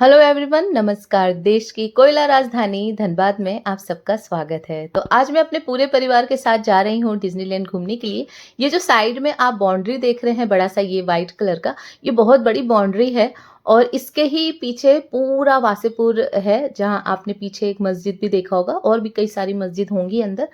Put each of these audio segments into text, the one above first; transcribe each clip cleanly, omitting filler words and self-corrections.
Hello everyone, नमस्कार। देश की कोयला राजधानी धनबाद में आप सबका स्वागत है। तो आज मैं अपने पूरे परिवार के साथ जा रही हूँ डिज्नीलैंड घूमने के लिए। ये जो साइड में आप बाउंड्री देख रहे हैं, बड़ा सा ये वाइट कलर का, ये बहुत बड़ी बाउंड्री है और इसके ही पीछे पूरा वासेपुर है, जहाँ आपने पीछे एक मस्जिद भी देखा होगा और भी कई सारी मस्जिद होंगी अंदर।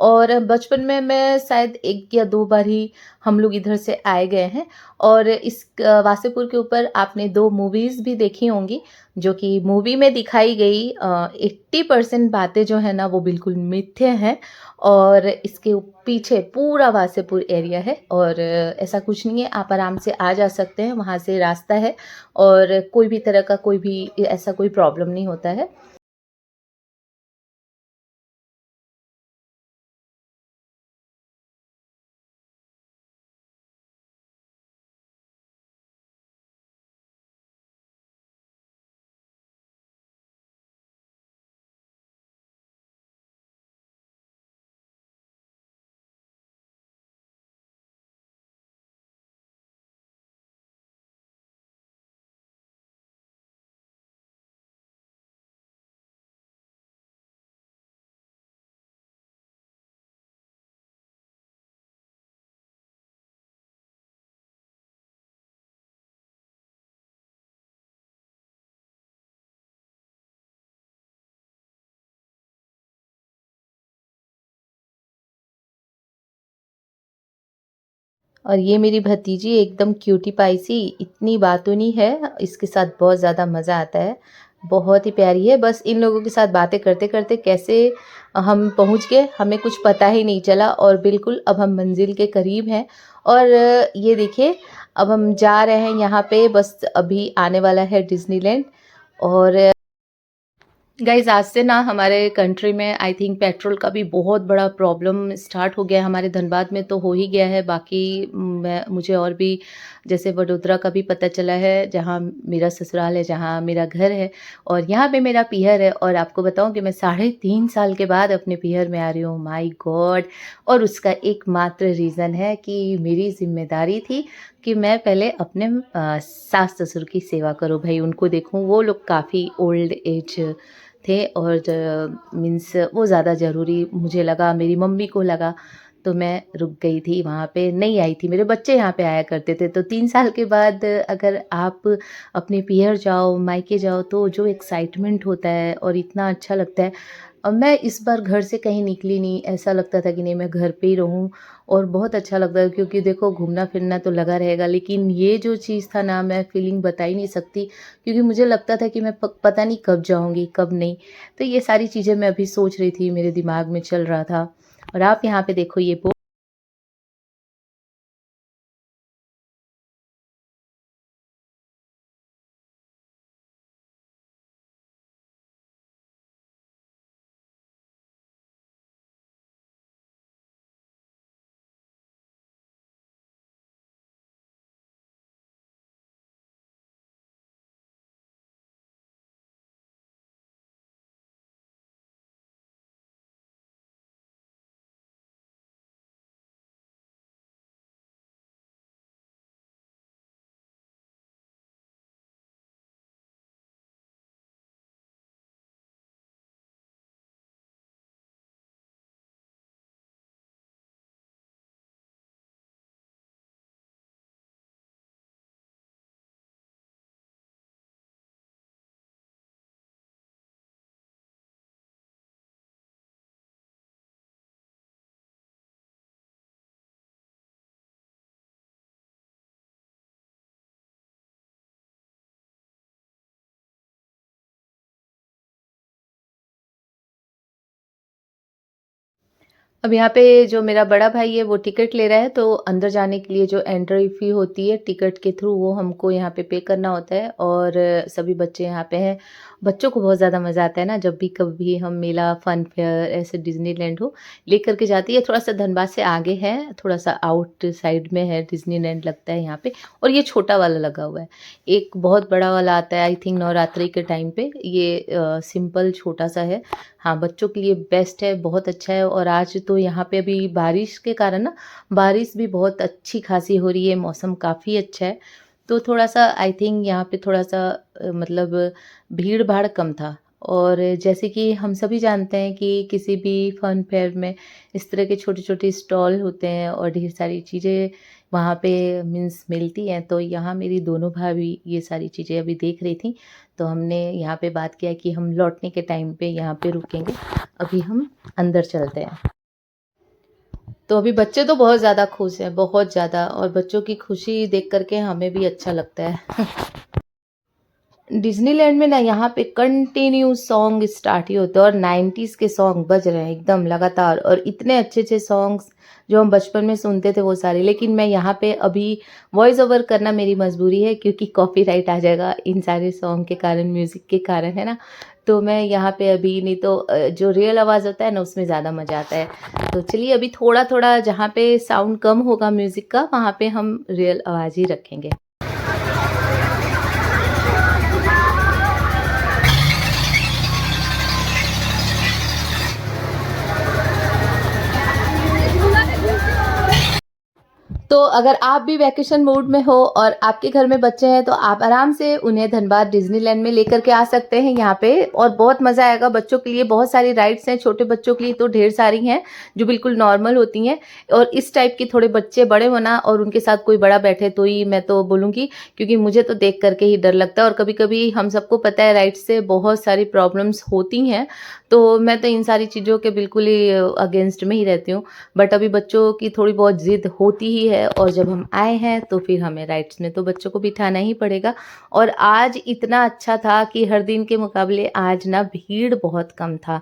और बचपन में मैं शायद 1 या 2 बार ही हम लोग इधर से आए गए हैं। और इस वासेपुर के ऊपर आपने 2 मूवीज़ भी देखी होंगी, जो कि मूवी में दिखाई गई 80% बातें जो है ना वो बिल्कुल मिथ्य हैं। और इसके पीछे पूरा वासेपुर एरिया है और ऐसा कुछ नहीं है, आप आराम से आ जा सकते हैं, वहाँ से रास्ता है और कोई भी तरह का कोई भी ऐसा कोई प्रॉब्लम नहीं होता है। और ये मेरी भतीजी एकदम क्यूटी पाई सी, इतनी बातूनी है, इसके साथ बहुत ज़्यादा मज़ा आता है। बहुत ही प्यारी है, बस इन लोगों के साथ बातें करते-करते कैसे हम पहुँच गए, हमें कुछ पता ही नहीं चला और बिल्कुल अब हम मंज़िल के करीब हैं। और ये देखिए, अब हम जा रहे हैं यहाँ पे, बस अभी आने वाला है डिज़नीलैंड। और गाइज़, आज से ना हमारे कंट्री में आई थिंक पेट्रोल का भी बहुत बड़ा प्रॉब्लम स्टार्ट हो गया है। हमारे धनबाद में तो हो ही गया है, बाकी मैं मुझे और भी जैसे वडोदरा का भी पता चला है, जहाँ मेरा ससुराल है, जहाँ मेरा घर है और यहाँ पे मेरा पीहर है। और आपको बताऊँ कि मैं 3.5 साल के बाद अपने पीहर में आ रही हूँ। My God! और उसका एकमात्र रीज़न है कि मेरी ज़िम्मेदारी थी कि मैं पहले अपने सास-ससुर की सेवा करूँ। भई उनको देखूँ, वो लोग काफ़ी ओल्ड एज थे और मीन्स वो ज़्यादा ज़रूरी मुझे लगा, मेरी मम्मी को लगा, तो मैं रुक गई थी वहाँ पे, नहीं आई थी। मेरे बच्चे यहाँ पे आया करते थे, तो 3 साल के बाद अगर आप अपने पीहर जाओ, मायके जाओ, तो जो एक्साइटमेंट होता है और इतना अच्छा लगता है। मैं इस बार घर से कहीं निकली नहीं, ऐसा लगता था कि नहीं, मैं घर पे ही रहूँ और बहुत अच्छा लगता है, क्योंकि देखो घूमना-फिरना तो लगा रहेगा, लेकिन ये जो चीज़ था ना, मैं फीलिंग बता ही नहीं सकती, क्योंकि मुझे लगता था कि मैं पता नहीं कब जाऊँगी, कब नहीं। तो ये सारी चीज़ें मैं अभी सोच रही थी, मेरे दिमाग में चल रहा था। और आप यहाँ पे देखो, ये अब यहाँ पे जो मेरा बड़ा भाई है वो टिकट ले रहा है, तो अंदर जाने के लिए जो एंट्री फ़ी होती है टिकट के थ्रू, वो हमको यहाँ पे करना होता है। और सभी बच्चे यहाँ पे हैं। बच्चों को बहुत ज़्यादा मज़ा आता है ना, जब भी कभी हम मेला, फन फेयर, ऐसे डिज़नीलैंड हो, लेकर के जाती है। थोड़ा-सा धनबाद से आगे है, थोड़ा-सा आउट साइड में है डिज़नीलैंड लगता है यहाँ पे। और ये छोटा वाला लगा हुआ है। एक बहुत बड़ा वाला आता है आई थिंक नवरात्रि के टाइम पे, ये सिंपल छोटा-सा है। हाँ, बच्चों के लिए बेस्ट है, बहुत अच्छा है। और आज तो यहाँ पे अभी बारिश के कारण ना, बारिश भी बहुत अच्छी खासी हो रही है, मौसम काफ़ी अच्छा है। तो थोड़ा-सा आई थिंक यहाँ पे थोड़ा-सा मतलब भीड़-भाड़ कम था। और जैसे कि हम सभी जानते हैं कि किसी भी फन फेयर में इस तरह के छोटे-छोटे स्टॉल होते हैं और ढेर सारी चीज़ें वहाँ पे मीन्स मिलती हैं। तो यहाँ मेरी दोनों भाभी ये सारी चीज़ें अभी देख रही थीं, तो हमने यहाँ पे बात किया कि हम लौटने के टाइम पे यहाँ पे रुकेंगे। अभी हम अंदर चलते हैं। तो अभी बच्चे तो बहुत ज़्यादा खुश हैं, बहुत ज़्यादा, और बच्चों की खुशी देख कर के हमें भी अच्छा लगता है। डिज़नीलैंड में ना यहाँ पे कंटिन्यू सॉन्ग स्टार्ट ही होते हैं और 90s के सॉन्ग बज रहे हैं एकदम लगातार, और इतने अच्छे-अच्छे सॉन्ग्स जो हम बचपन में सुनते थे वो सारे। लेकिन मैं यहाँ पे अभी वॉइस ओवर करना मेरी मजबूरी है, क्योंकि कॉपीराइट आ जाएगा इन सारे सॉन्ग के कारण, म्यूज़िक के कारण, है ना? तो मैं यहाँ पे अभी नहीं तो जो रियल आवाज़ होता है ना उसमें ज़्यादा मज़ा आता है। तो चलिए अभी थोड़ा-थोड़ा जहाँ पे साउंड कम होगा म्यूज़िक का वहाँ पे हम रियल आवाज़ ही रखेंगे। तो अगर आप भी वैकेशन मूड में हो और आपके घर में बच्चे हैं तो आप आराम से उन्हें धनबाद डिज़नीलैंड में लेकर के आ सकते हैं यहाँ पे, और बहुत मज़ा आएगा। बच्चों के लिए बहुत सारी राइड्स हैं, छोटे बच्चों के लिए तो ढेर सारी हैं जो बिल्कुल नॉर्मल होती हैं, और इस टाइप की थोड़े बच्चे बड़े होना और उनके साथ कोई बड़ा बैठे तो ही मैं तो बोलूँगी, क्योंकि मुझे तो देख करके ही डर लगता है। और कभी-कभी हम सबको पता है राइड्स से बहुत सारी प्रॉब्लम्स होती हैं, तो मैं तो इन सारी चीज़ों के बिल्कुल ही अगेंस्ट में ही रहती हूँ। बट अभी बच्चों की थोड़ी बहुत ज़िद होती ही है, और जब हम आए हैं तो फिर हमें राइड्स में तो बच्चों को बिठाना ही पड़ेगा। और आज इतना अच्छा था कि हर दिन के मुकाबले आज ना भीड़ बहुत कम था,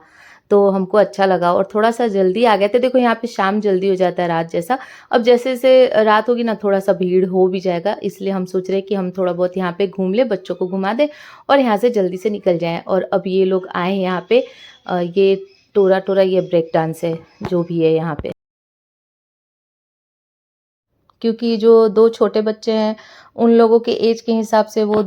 तो हमको अच्छा लगा और थोड़ा-सा जल्दी आ गए थे। देखो यहाँ पे शाम जल्दी हो जाता है रात जैसा। अब जैसे-जैसे रात होगी ना थोड़ा-सा भीड़ हो भी जाएगा, इसलिए हम सोच रहे हैं कि हम थोड़ा बहुत यहाँ पे घूम लें, बच्चों को घुमा दें और यहाँ से जल्दी से निकल जाएँ। और अब ये लोग आए हैं यहाँ पे, ये टोरा-टोरा ये ब्रेक डांस है, जो भी है यहाँ पे। क्योंकि जो 2 छोटे बच्चे हैं, उन लोगों के ऐज के हिसाब से वो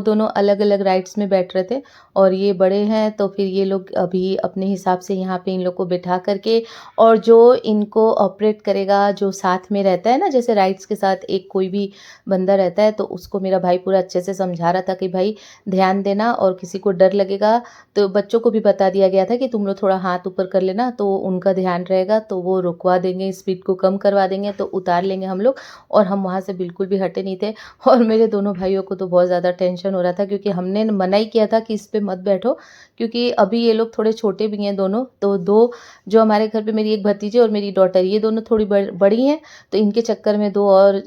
दोनों अलग-अलग राइड्स में बैठ रहे थे, और ये बड़े हैं तो फिर ये लोग अभी अपने हिसाब से यहाँ पे इन लोग को बिठा कर के, और जो इनको ऑपरेट करेगा, जो साथ में रहता है ना, जैसे राइड्स के साथ एक कोई भी बंदा रहता है, तो उसको मेरा भाई पूरा अच्छे से समझा रहा था कि भाई ध्यान देना, और किसी को डर लगेगा तो बच्चों को भी बता दिया गया था कि तुम लोग थोड़ा हाथ ऊपर कर लेना, तो उनका ध्यान रहेगा, तो वो रुकवा देंगे, स्पीड को कम करवा देंगे, तो उतार लेंगे हम लोग। और हम वहाँ से बिल्कुल भी हटे नहीं थे, और मेरे दोनों भाइयों को तो बहुत ज़्यादा टेंशन हो रहा था, क्योंकि हमने मना ही किया था कि इस पे मत बैठो, क्योंकि अभी ये लोग थोड़े छोटे भी हैं दोनों। तो 2 जो हमारे घर पे, मेरी एक भतीजी और मेरी डॉटर, ये दोनों थोड़ी बड़ी हैं, तो इनके चक्कर में 2 और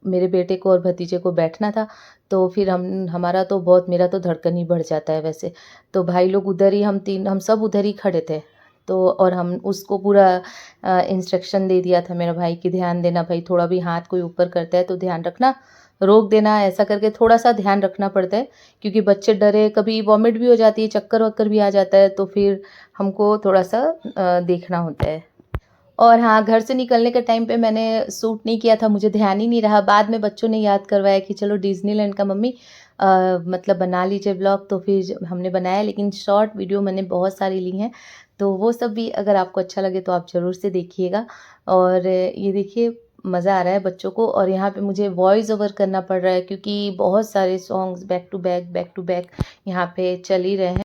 मेरे बेटे को और भतीजे को बैठना था। तो फिर हमारा तो बहुत, मेरा तो धड़कन ही बढ़ जाता है वैसे। तो भाई लोग उधर ही, हम सब उधर ही खड़े थे। तो और हम उसको पूरा इंस्ट्रक्शन दे दिया था मेरा भाई कि ध्यान देना भाई, थोड़ा भी हाथ कोई ऊपर करता है तो ध्यान रखना, रोक देना, ऐसा करके थोड़ा-सा ध्यान रखना पड़ता है, क्योंकि बच्चे डरे, कभी वॉमिट भी हो जाती है, चक्कर-वक्कर भी आ जाता है, तो फिर हमको थोड़ा-सा देखना होता है। और हाँ, घर से निकलने के टाइम पे मैंने शूट नहीं किया था, मुझे ध्यान ही नहीं रहा। बाद में बच्चों ने याद करवाया कि चलो डिज़नीलैंड का मम्मी मतलब बना लीजिए व्लॉग, तो फिर हमने बनाया, लेकिन शॉर्ट वीडियो मैंने बहुत सारी ली हैं, तो वो सब भी अगर आपको अच्छा लगे तो आप ज़रूर से देखिएगा। और ये देखिए मज़ा आ रहा है बच्चों को, और यहाँ पे मुझे वॉइस ओवर करना पड़ रहा है, क्योंकि बहुत सारे सॉन्ग्स बैक टू बैक यहाँ पे चल ही रहे हैं,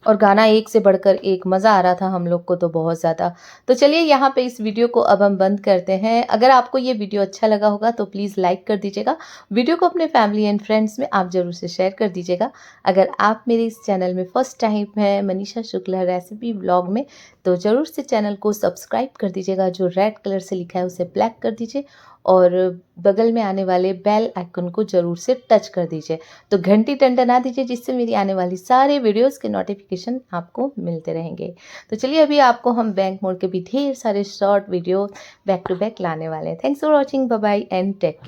और गाना एक से बढ़कर एक, मज़ा आ रहा था हम लोग को तो बहुत ज़्यादा। तो चलिए यहाँ पे इस वीडियो को अब हम बंद करते हैं। अगर आपको ये वीडियो अच्छा लगा होगा तो प्लीज़ लाइक कर दीजिएगा। वीडियो को अपने फैमिली एंड फ्रेंड्स में आप ज़रूर से शेयर कर दीजिएगा। अगर आप मेरे इस चैनल में फर्स्ट टाइम हैं, मनीषा शुक्ला रेसिपी व्लॉग में, तो ज़रूर से चैनल को सब्सक्राइब कर दीजिएगा। जो रेड कलर से लिखा है उसे ब्लैक कर दीजिए, और बगल में आने वाले बेल आइकन को ज़रूर से टच कर दीजिए। तो घंटी टंटना दीजिए, जिससे मेरी आने वाली सारे वीडियोस के नोटिफिकेशन आपको मिलते रहेंगे। तो चलिए अभी आपको हम बैंक मोड के भी ढेर सारे short video back to back लाने वाले हैं। Thanks for watching, bye bye and take care.